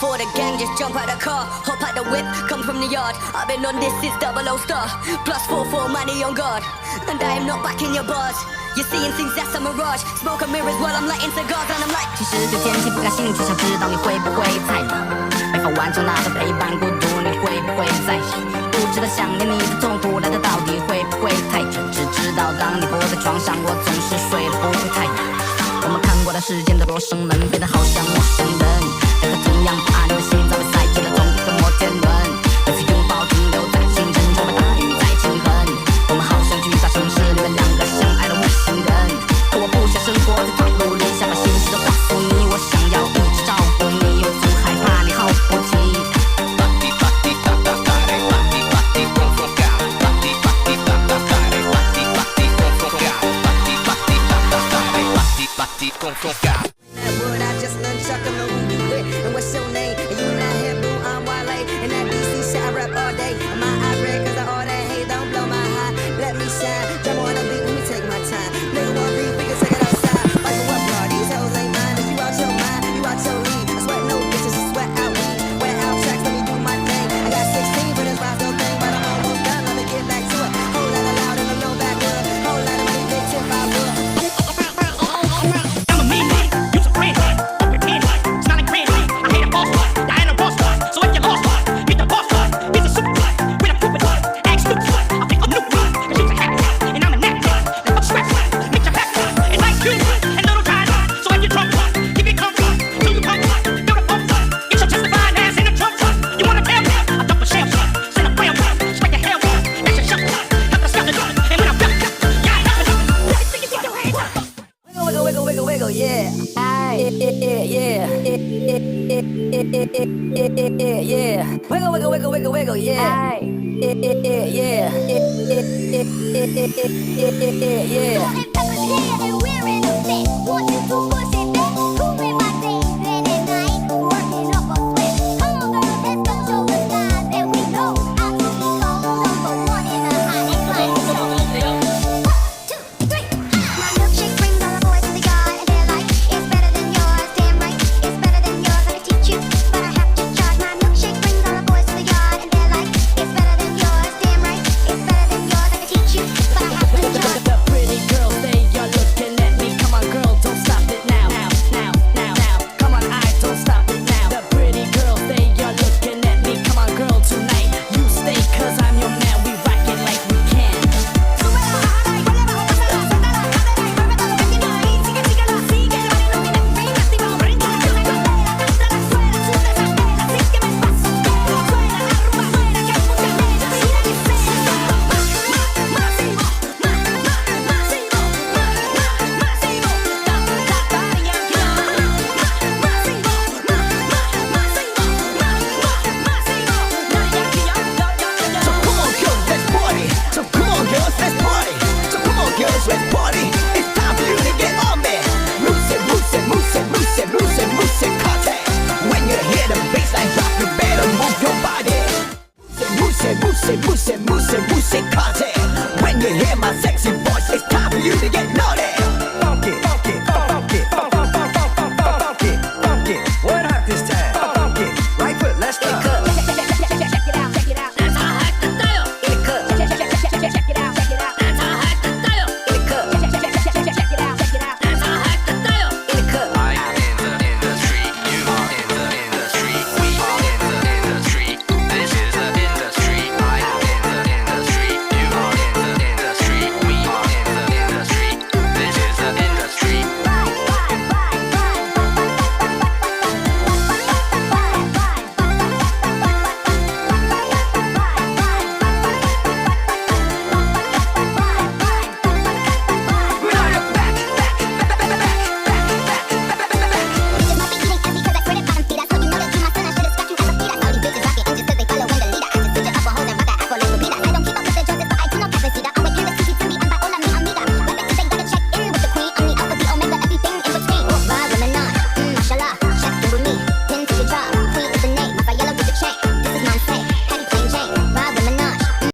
before the gang just jump out the car, hop out the whip, come from the yard. I've been on this since 00 star, plus 4 money on guard, and I am not back in your bars. You're seeing things that's a mirage, smoke and mirrors while I'm lighting cigars and I'm like 其实对天气不感兴趣，想知道你会不会猜到，没法完成那份陪伴孤独，你会不会在意？不知道想念你的痛苦来的到底会不会太久？只知道当你窝在床上，我总是睡得不会太远。我们看过的世间的罗生门，变得好像陌生人，跟他同样不安的心早被塞进了同一个摩天轮，每次拥抱停留在清晨，充满大雨在亲吻。我们好像巨大城市里面两个相爱的外星人，可我不想生活在套路里，想把心事都告诉你，我想要一直照顾你，我总害怕你好不提。that wood, I just nunchuck on the who you with, and what's your name? And you not here, boo, I'm Wale, and that DC shit I rap all day. And my eyes red 'cause of all that hate, don't blow my high. Let me shine, jump on the beat, let me take my time. Nigga want beef, we can take it outside. Like a what bar? These hoes ain't mine. If you out your mind, you out your league. I sweat no bitches, I sweat out weed. Wear out tracks, let me do my thing. I got 16 for this Roscoe thing, but I'm almost done. Let me get back to it. Whole lot of loud in the low back hood. Whole lot of money, big tip, I would. Yeah. Wiggle, wiggle, wiggle, wiggle, wiggle, yeah. Yeah. And we're in a set. Want you to push it back. Cool in my days, then at night. Working up a sweat. Come on, girl, let's go show the guys that we know. I'm looking cold, number one in the hot and show. 1, 2, 3. My milkshake brings all the boys to the yard, and they're like, it's better than yours. Damn right, it's better than yours. Let me teach you, but I have to charge. My milkshake brings all the boys to the yard, and they're like, it's better than yours. Damn right, it's better than yours. Let me teach you, but I have to charge. The pretty girls, they are looking at me. Come on, girl, don't stop it now. Come on, I don't stop it now. The pretty girls, they are looking at me. Come on, girl, tonight you stay 'cause I'm your man. We rock it like we can. Let's party. It's time for you to get on there. Move it, carte. When you hear the bassline drop, you better move your body. Move it, carte. When you hear my sexy voice, it's time for you to get naughty.